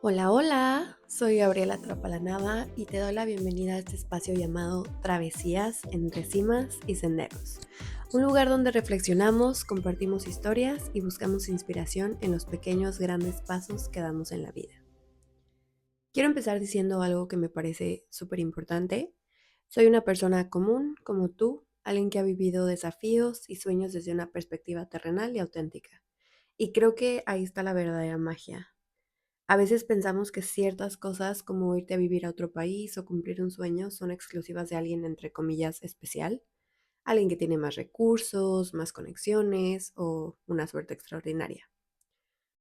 Hola, hola, soy Gabriela Trapalanava y te doy la bienvenida a este espacio llamado Travesías entre cimas y senderos. Un lugar donde reflexionamos, compartimos historias y buscamos inspiración en los pequeños grandes pasos que damos en la vida. Quiero empezar diciendo algo que me parece súper importante. Soy una persona común como tú, alguien que ha vivido desafíos y sueños desde una perspectiva terrenal y auténtica. Y creo que ahí está la verdadera magia. A veces pensamos que ciertas cosas como irte a vivir a otro país o cumplir un sueño son exclusivas de alguien entre comillas especial, alguien que tiene más recursos, más conexiones o una suerte extraordinaria.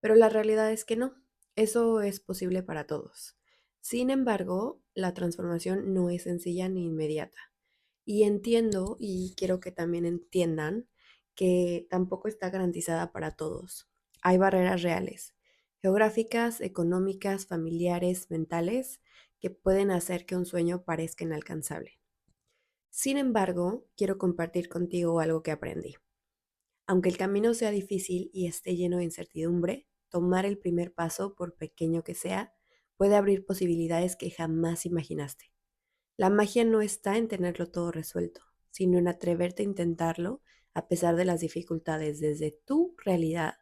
Pero la realidad es que no, eso es posible para todos. Sin embargo, la transformación no es sencilla ni inmediata. Y entiendo, y quiero que también entiendan, que tampoco está garantizada para todos. Hay barreras reales, geográficas, económicas, familiares, mentales, que pueden hacer que un sueño parezca inalcanzable. Sin embargo, quiero compartir contigo algo que aprendí. Aunque el camino sea difícil y esté lleno de incertidumbre, tomar el primer paso, por pequeño que sea, puede abrir posibilidades que jamás imaginaste. La magia no está en tenerlo todo resuelto, sino en atreverte a intentarlo a pesar de las dificultades desde tu realidad,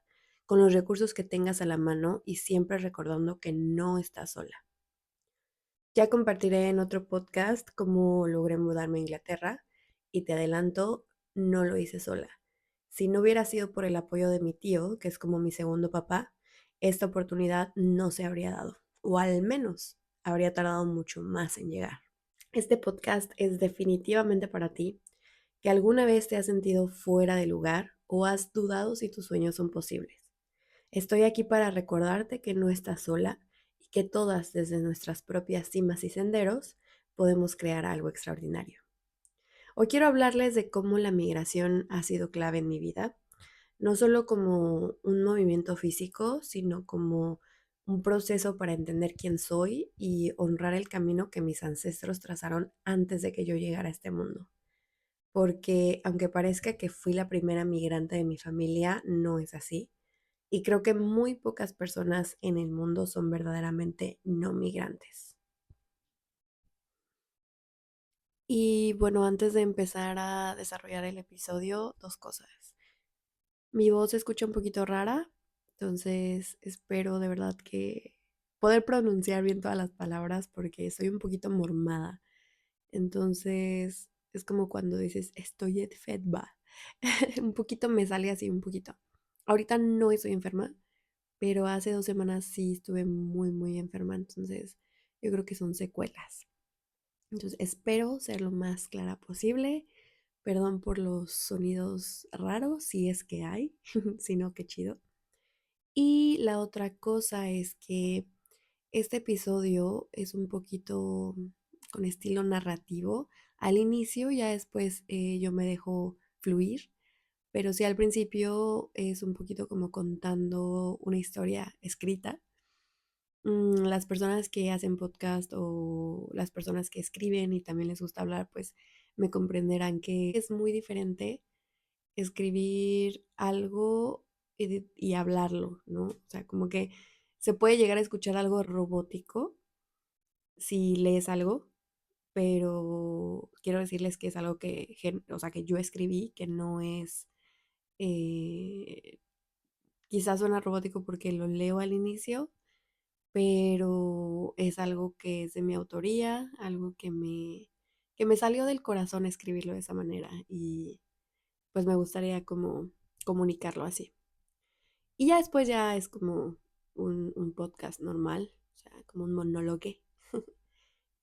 con los recursos que tengas a la mano y siempre recordando que no estás sola. Ya compartiré en otro podcast cómo logré mudarme a Inglaterra y te adelanto, no lo hice sola. Si no hubiera sido por el apoyo de mi tío, que es como mi segundo papá, esta oportunidad no se habría dado, o al menos habría tardado mucho más en llegar. Este podcast es definitivamente para ti, que alguna vez te has sentido fuera de lugar o has dudado si tus sueños son posibles. Estoy aquí para recordarte que no estás sola y que todas desde nuestras propias cimas y senderos podemos crear algo extraordinario. Hoy quiero hablarles de cómo la migración ha sido clave en mi vida, no solo como un movimiento físico, sino como un proceso para entender quién soy y honrar el camino que mis ancestros trazaron antes de que yo llegara a este mundo. Porque aunque parezca que fui la primera migrante de mi familia, no es así. Y creo que muy pocas personas en el mundo son verdaderamente no migrantes. Y bueno, antes de empezar a desarrollar el episodio, dos cosas. Mi voz se escucha un poquito rara, entonces espero de verdad que poder pronunciar bien todas las palabras porque soy un poquito mormada. Entonces es como cuando dices estoy enferma. Un poquito me sale así, un poquito. Ahorita no estoy enferma, pero hace 2 semanas sí estuve muy, muy enferma, entonces yo creo que son secuelas. Entonces espero ser lo más clara posible. Perdón por los sonidos raros, si es que hay, si no, qué chido. Y la otra cosa es que este episodio es un poquito con estilo narrativo. Al inicio, ya después yo me dejo fluir, pero sí al principio es un poquito como contando una historia escrita. Las personas que hacen podcast o las personas que escriben y también les gusta hablar, pues me comprenderán que es muy diferente escribir algo y hablarlo, ¿no? O sea, como que se puede llegar a escuchar algo robótico si lees algo, pero quiero decirles que es algo que, o sea, que yo escribí, que no es, eh, quizás suena robótico porque lo leo al inicio, pero es algo que es de mi autoría, algo que me salió del corazón escribirlo de esa manera y pues me gustaría como comunicarlo así. Y ya después ya es como un podcast normal, o sea, como un monólogo.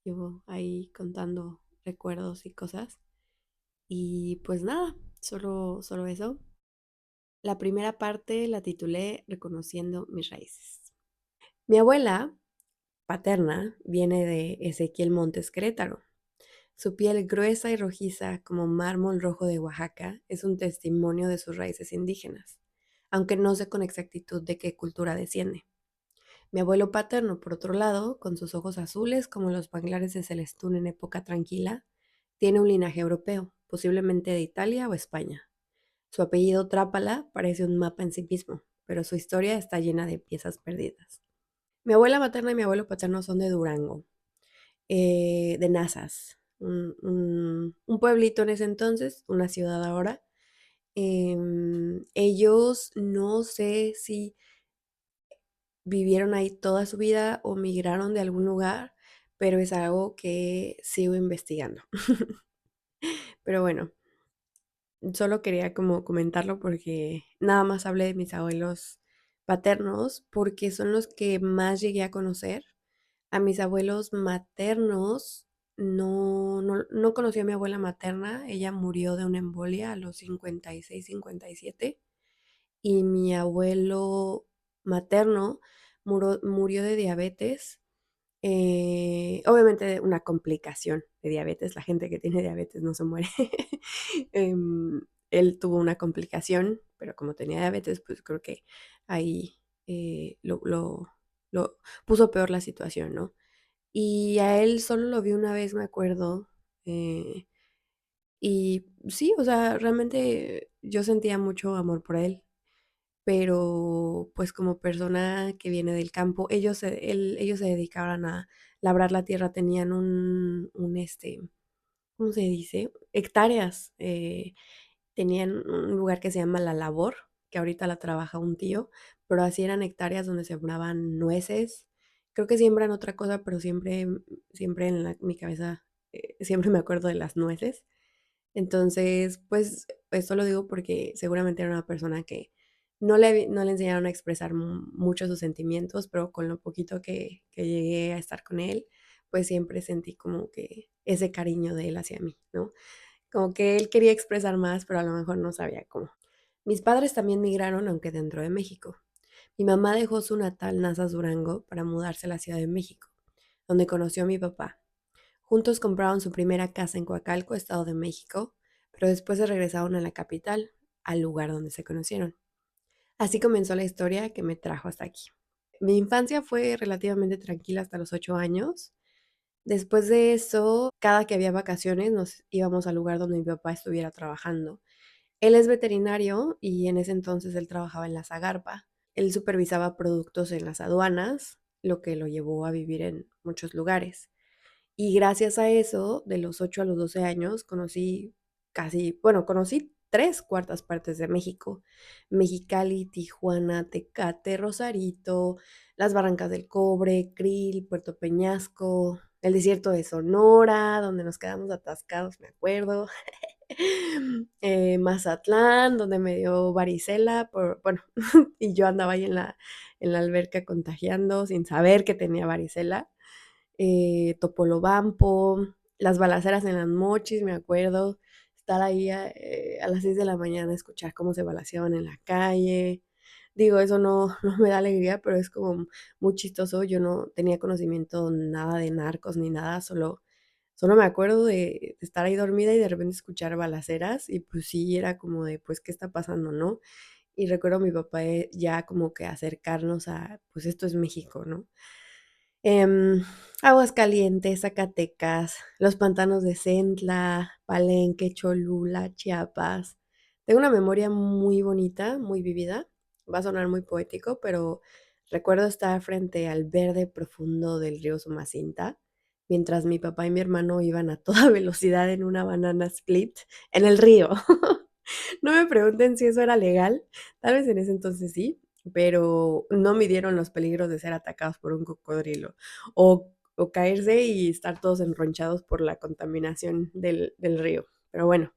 Llevo ahí contando recuerdos y cosas. Y pues nada, solo eso. La primera parte la titulé Reconociendo mis raíces. Mi abuela paterna viene de Ezequiel Montes, Querétaro. Su piel gruesa y rojiza como mármol rojo de Oaxaca es un testimonio de sus raíces indígenas, aunque no sé con exactitud de qué cultura desciende. Mi abuelo paterno, por otro lado, con sus ojos azules como los manglares de Celestún en época tranquila, tiene un linaje europeo, posiblemente de Italia o España. Su apellido Trápala parece un mapa en sí mismo, pero su historia está llena de piezas perdidas. Mi abuela materna y mi abuelo paterno son de Durango, de Nazas, un pueblito en ese entonces, una ciudad ahora. Ellos no sé si vivieron ahí toda su vida o migraron de algún lugar, pero es algo que sigo investigando. Pero bueno, solo quería como comentarlo porque nada más hablé de mis abuelos paternos porque son los que más llegué a conocer. A mis abuelos maternos no conocí a mi abuela materna, ella murió de una embolia a los 56, 57 y mi abuelo materno murió de diabetes, obviamente de una complicación de diabetes, la gente que tiene diabetes no se muere. Él tuvo una complicación, pero como tenía diabetes, pues creo que ahí lo puso peor la situación, ¿no? Y a él solo lo vi una vez, me acuerdo. Y sí, o sea, realmente yo sentía mucho amor por él, pero pues como persona que viene del campo, ellos se dedicaban a labrar la tierra, tenían ¿cómo se dice? Hectáreas. Tenían un lugar que se llama La Labor, que ahorita la trabaja un tío, pero así eran hectáreas donde sembraban nueces. Creo que siembran otra cosa, pero siempre en mi cabeza, siempre me acuerdo de las nueces. Entonces, pues esto lo digo porque seguramente era una persona que no le enseñaron a expresar mucho sus sentimientos, pero con lo poquito que llegué a estar con él, pues siempre sentí como que ese cariño de él hacia mí, ¿no? Como que él quería expresar más, pero a lo mejor no sabía cómo. Mis padres también migraron, aunque dentro de México. Mi mamá dejó su natal Nazas Durango para mudarse a la Ciudad de México, donde conoció a mi papá. Juntos compraron su primera casa en Coacalco, Estado de México, pero después se regresaron a la capital, al lugar donde se conocieron. Así comenzó la historia que me trajo hasta aquí. Mi infancia fue relativamente tranquila hasta los 8 años. Después de eso, cada que había vacaciones nos íbamos al lugar donde mi papá estuviera trabajando. Él es veterinario y en ese entonces él trabajaba en la Zagarpa. Él supervisaba productos en las aduanas, lo que lo llevó a vivir en muchos lugares. Y gracias a eso, de los 8 a los 12 años, conocí tres cuartas partes de México. Mexicali, Tijuana, Tecate, Rosarito, las Barrancas del Cobre, Krill, Puerto Peñasco, el desierto de Sonora, donde nos quedamos atascados, me acuerdo. Mazatlán, donde me dio varicela, bueno, y yo andaba ahí en la alberca contagiando sin saber que tenía varicela. Topolobampo, las balaceras en las Mochis, me acuerdo, estar ahí a las 6 de la mañana, escuchar cómo se balaceaban en la calle. Digo, eso no me da alegría, pero es como muy chistoso. Yo no tenía conocimiento nada de narcos ni nada, solo me acuerdo de estar ahí dormida y de repente escuchar balaceras y pues sí, era como de, pues, ¿qué está pasando, no? Y recuerdo a mi papá ya como que acercarnos a, pues esto es México, ¿no? Em, Aguascalientes, Zacatecas, los pantanos de Centla, Palenque, Cholula, Chiapas. Tengo una memoria muy bonita, muy vivida. Va a sonar muy poético, pero recuerdo estar frente al verde profundo del río Sumacinta, mientras mi papá y mi hermano iban a toda velocidad en una banana split en el río. No me pregunten si eso era legal, tal vez en ese entonces sí, pero no midieron los peligros de ser atacados por un cocodrilo o caerse y estar todos enronchados por la contaminación del río. Pero bueno,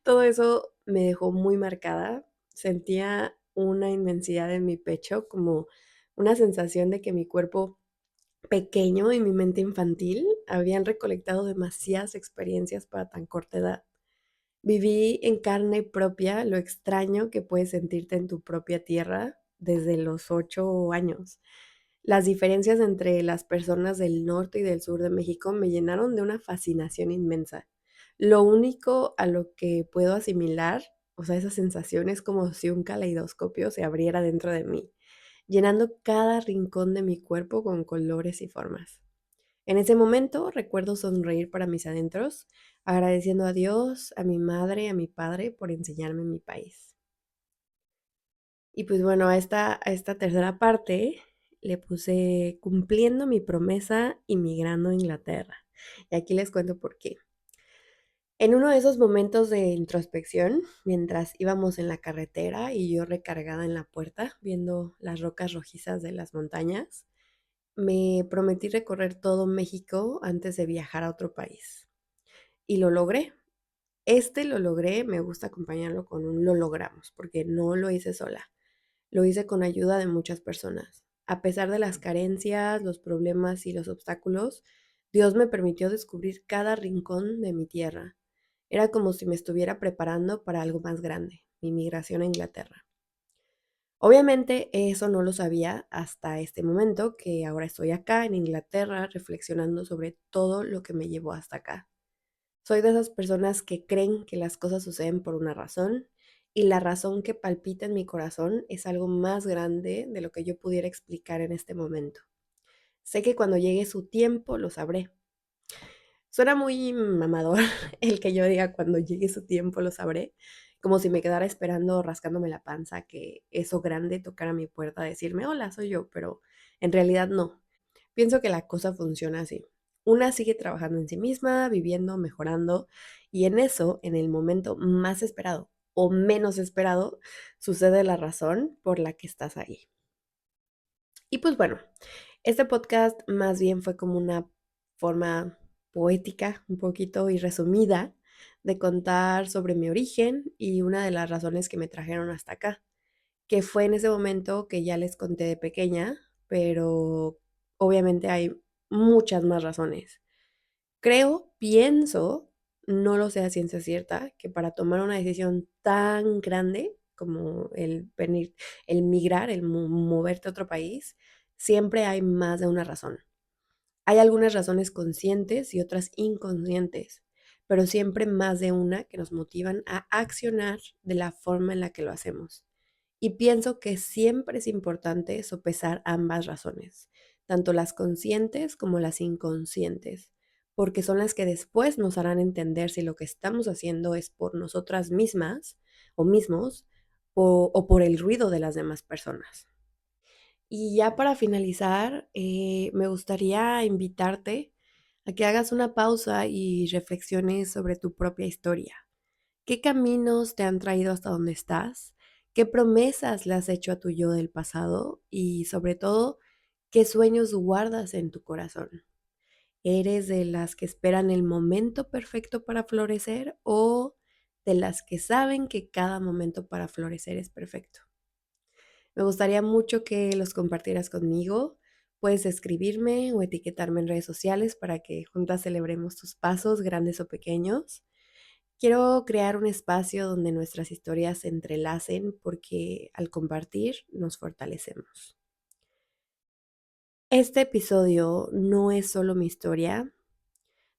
todo eso me dejó muy marcada. Sentía una inmensidad en mi pecho, como una sensación de que mi cuerpo pequeño y mi mente infantil habían recolectado demasiadas experiencias para tan corta edad. Viví en carne propia lo extraño que puedes sentirte en tu propia tierra desde los 8 años. Las diferencias entre las personas del norte y del sur de México me llenaron de una fascinación inmensa. Lo único a lo que puedo asimilar, o sea, esa sensación es como si un caleidoscopio se abriera dentro de mí, llenando cada rincón de mi cuerpo con colores y formas. En ese momento recuerdo sonreír para mis adentros, agradeciendo a Dios, a mi madre, a mi padre por enseñarme mi país. Y pues bueno, a esta tercera parte le puse cumpliendo mi promesa y migrando a Inglaterra. Y aquí les cuento por qué. En uno de esos momentos de introspección, mientras íbamos en la carretera y yo recargada en la puerta, viendo las rocas rojizas de las montañas, me prometí recorrer todo México antes de viajar a otro país. Y lo logré. Lo logré, me gusta acompañarlo con un lo logramos, porque no lo hice sola. Lo hice con ayuda de muchas personas. A pesar de las carencias, los problemas y los obstáculos, Dios me permitió descubrir cada rincón de mi tierra. Era como si me estuviera preparando para algo más grande, mi migración a Inglaterra. Obviamente eso no lo sabía hasta este momento, que ahora estoy acá en Inglaterra reflexionando sobre todo lo que me llevó hasta acá. Soy de esas personas que creen que las cosas suceden por una razón y la razón que palpita en mi corazón es algo más grande de lo que yo pudiera explicar en este momento. Sé que cuando llegue su tiempo lo sabré. Suena muy mamador el que yo diga cuando llegue su tiempo lo sabré, como si me quedara esperando rascándome la panza que eso grande tocara mi puerta a decirme, hola, soy yo, pero en realidad no. Pienso que la cosa funciona así. Una sigue trabajando en sí misma, viviendo, mejorando, y en eso, en el momento más esperado o menos esperado, sucede la razón por la que estás ahí. Y pues bueno, este podcast más bien fue como una forma poética, un poquito y resumida, de contar sobre mi origen y una de las razones que me trajeron hasta acá, que fue en ese momento que ya les conté de pequeña, pero obviamente hay muchas más razones. Creo, pienso, no lo sé a ciencia cierta, que para tomar una decisión tan grande como el venir, el migrar, el moverte a otro país, siempre hay más de una razón. Hay algunas razones conscientes y otras inconscientes, pero siempre más de una que nos motivan a accionar de la forma en la que lo hacemos. Y pienso que siempre es importante sopesar ambas razones, tanto las conscientes como las inconscientes, porque son las que después nos harán entender si lo que estamos haciendo es por nosotras mismas o mismos o por el ruido de las demás personas. Y ya para finalizar, me gustaría invitarte a que hagas una pausa y reflexiones sobre tu propia historia. ¿Qué caminos te han traído hasta donde estás? ¿Qué promesas le has hecho a tu yo del pasado? Y sobre todo, ¿qué sueños guardas en tu corazón? ¿Eres de las que esperan el momento perfecto para florecer o de las que saben que cada momento para florecer es perfecto? Me gustaría mucho que los compartieras conmigo. Puedes escribirme o etiquetarme en redes sociales para que juntas celebremos tus pasos, grandes o pequeños. Quiero crear un espacio donde nuestras historias se entrelacen porque al compartir nos fortalecemos. Este episodio no es solo mi historia,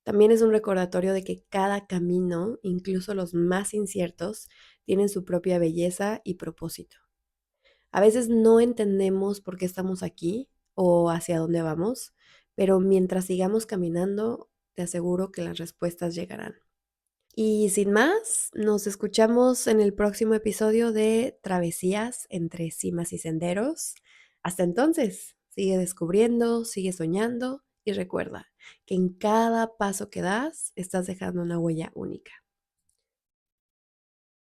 también es un recordatorio de que cada camino, incluso los más inciertos, tienen su propia belleza y propósito. A veces no entendemos por qué estamos aquí o hacia dónde vamos, pero mientras sigamos caminando, te aseguro que las respuestas llegarán. Y sin más, nos escuchamos en el próximo episodio de Travesías entre cimas y senderos. Hasta entonces, sigue descubriendo, sigue soñando y recuerda que en cada paso que das estás dejando una huella única.